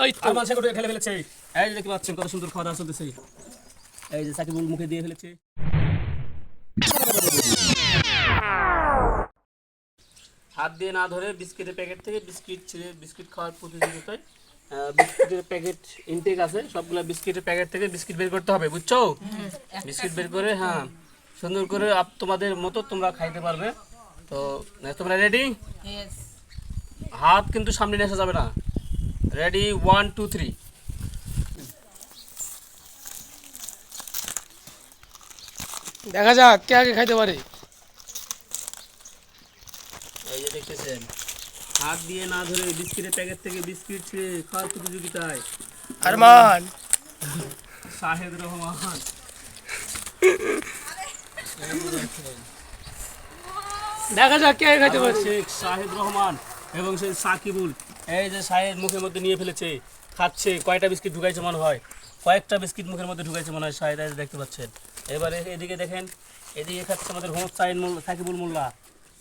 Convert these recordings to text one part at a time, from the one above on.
আর মানুষ করে খেলে ফেলেছে। এই যে দেখতে পাচ্ছেন কত সুন্দর খাওয়া দাওয়া চলতেছে। এই যে সাকিবুল মুখে দিয়ে ফেলেছে। হাত দিয়ে না ধরে বিস্কিটের প্যাকেট থেকে বিস্কিট ছিঁড়ে বিস্কিট খাওয়ার প্রতিযোগিতায় বিস্কিটের প্যাকেট ইনটেক আছে, সবগুলা বিস্কিটের প্যাকেট থেকে বিস্কিট বের করতে হবে, বুঝছো? বিস্কিট বের করে হ্যাঁ সুন্দর করে তোমাদের মতো তোমরা খাইতে পারবে। তো তোমরা রেডি? হাত কিন্তু সামনে নিয়ে আসা যাবে না। রেডি 1 2 3। দেখা যাক কে আগে খাইতে পারে। এই যে দেখতেছেন হাত দিয়ে না ধরে বিস্কিটের প্যাকেট থেকে বিস্কিট ছিঁড়ে খাওয়ার প্রতিযোগিতায় আরমান শাহেদ রহমান, দেখা যাক কে আগে খাইতে পারে। শেখ শাহেদ রহমান এবং সেই সাকিবুল। এই যে শাহেদ মুখের মধ্যে নিয়ে ফেলেছে, খাচ্ছে। কয়টা বিস্কিট ঢুকাইছে মনে হয়, কয়েকটা বিস্কিট মুখের মধ্যে ঢুকাইছে মনে হয় শাহেদ। এই যে দেখতে পাচ্ছেন। এবারে এদিকে দেখেন, এদিকে খাচ্ছে আমাদের হোমস সাকিবুল মোল্লা।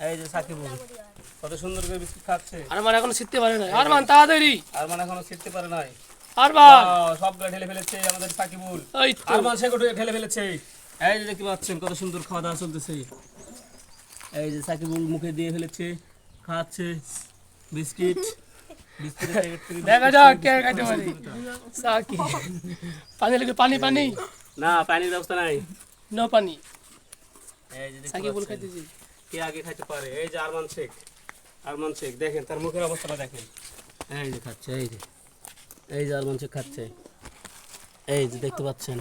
এই যে সাকিবুল কত সুন্দর করে বিস্কিট খাচ্ছে। আরমান এখনো শিখতে পারে না। আরমান তাড়াতাড়ি। আরমান এখনো শিখতে পারে নাই। আরমান সবগুলো ঢেলে ফেলেছে আমাদের সাকিবুল। এই তো আরমান সেগুলো ঢেলে ফেলেছে। এই যে দেখতে পাচ্ছেন কত সুন্দর খাওয়া দাওয়া চলতেছে। এই যে সাকিবুল মুখে দিয়ে ফেলেছে, খাচ্ছে বিস্কিট। বিস্কিটের প্যাকেট থেকে দেখা যাক কে আগে খাইতে পারে। সাকিব পানি লাগে, পানি পানি না, পানির ব্যবস্থা নাই। নো পানি। এই যে দেখতে সাকিবুল পাচ্ছেন খাইতেছি। কে আগে খাইতে পারে। এই যে আরমান শেখ। আরমান শেখ দেখেন তার মুখের অবস্থাটা দেখেন। এই যে খাচ্ছে, এই যে আরমান শেখ খাচ্ছে। এই যে দেখতে পাচ্ছেন।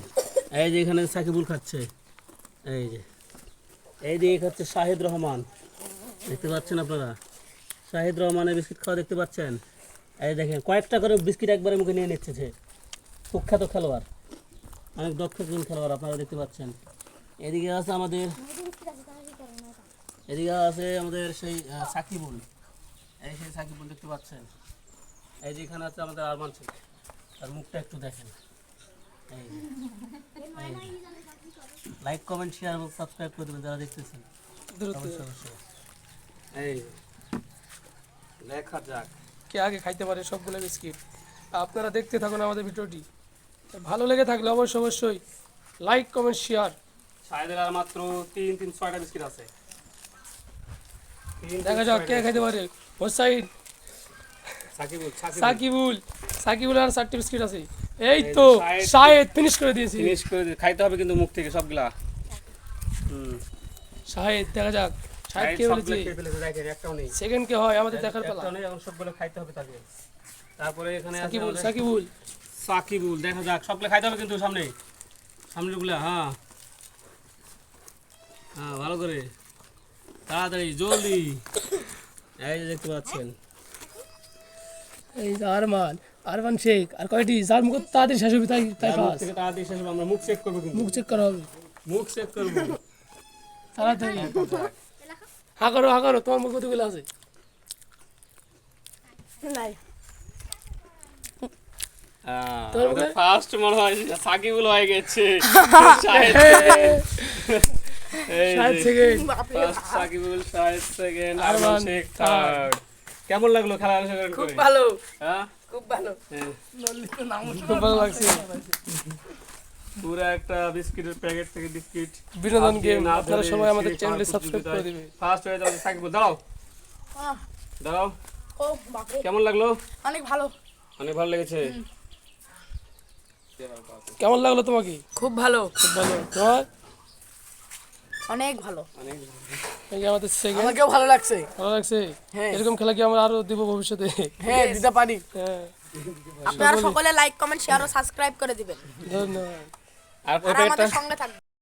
এই যে এখানে সাকিবুল খাচ্ছে। এই যে এইদিকে খাচ্ছে শাহিদ রহমান, দেখতে পাচ্ছেন আপনারা। শাহিদ রহমানের বিস্কিট খাওয়া দেখতে পাচ্ছেন। এই দেখেন কয়েকটা করে বিস্কিট একবারে মুখে নিয়ে নিচ্ছে সে। কুখ্যাত খেলোয়াড়, অনেক দক্ষ একজন খেলোয়াড়, আপনারা দেখতে পাচ্ছেন। এদিকে আছে আমাদের সেই সাকিবুল। এই সেই সাকিবুল দেখতে পাচ্ছেন। এই যে এখানে আছে আমাদের আরমান শেখ, তার মুখটা একটু দেখেন। এই লাইক কমেন্ট শেয়ার এবং সাবস্ক্রাইব করে দেবেন যারা দেখতেছেন। অবশ্যই অবশ্যই। এই দেখা যাক কে আগে খাইতে পারে সবগুলো বিস্কিট। আপনারা দেখতে থাকুন আমাদের ভিডিওটি। ভালো লেগে থাকলে অবশ্যই লাইক কমেন্ট শেয়ার। শাহেদের আর মাত্র 6টা বিস্কিট আছে। দেখা যাক কে খাইতে পারে। হোসাইন সাকিবুল আর 4টি বিস্কিট আছে। এই তো শাহেদ ফিনিশ করে দিয়েছি। খাইতে হবে কিন্তু মুখ থেকে সবগুলা। শাহেদ দেখা যাক শাহেদ কে বলেছে। একটাও নেই। সেকেন্ড কে হয় আমাদের দেখার পালা। একটাও নেই, এখন সবগুলো খাইতে হবে তাকে। তারপরে এখানে আছে সাকিবুল দেখা যাক সবগুলো খাইতে হবে কিন্তু সামনেগুলা। হ্যাঁ ভালো করে তাড়াতাড়ি জলদি। এই যে দেখতে পাচ্ছেন এই আরমান শেখ আর কয়টি যার মুখ তাড়াতাড়ি শেষ হবে তাই ফার্স্ট। তাড়াতাড়ি শেষ হবে। আমরা মুখ চেক করবো, কিন্তু মুখ চেক করা হবে। মুখ চেক করবো তাড়াতাড়ি। হা করো তোমার মুখ কতগুলো আছে? ফার্স্ট মনে হয় সাকিবুল হয়ে গেছে। Sakibul Shahed second, Arman Sheikh third. কেমন লাগলো খেলা? খুব ভালো। হ্যাঁ খুব ভালো। খুব ভালো লাগছে। পুরো একটা বিস্কিটের প্যাকেট থেকে বিস্কিট বিনোদন গেম। আপনারা সবাই আমাদের চ্যানেলে সাবস্ক্রাইব করে দিবেন। ফার্স্ট হয়ে যাবে সাকিবুল। দাঁড়াও। কেমন লাগলো? অনেক ভালো। অনেক ভালো লেগেছে। কেমন লাগলো তোমাকে? খুব ভালো। খুব ভালো। তোমার? অনেক ভালো। এই যে আমাদের সেকেন্ড। আমাকেও ভালো লাগছে। ভালো লাগছে? হ্যাঁ। এরকম খেলা কি আমরা আরো দিব ভবিষ্যতে? হ্যাঁ, দিতে পারি। হ্যাঁ। আপনারা সকলে লাইক কমেন্ট শেয়ার ও সাবস্ক্রাইব করে দিবেন। ধন্যবাদ। আর আর আমাদের সঙ্গে থাকবেন।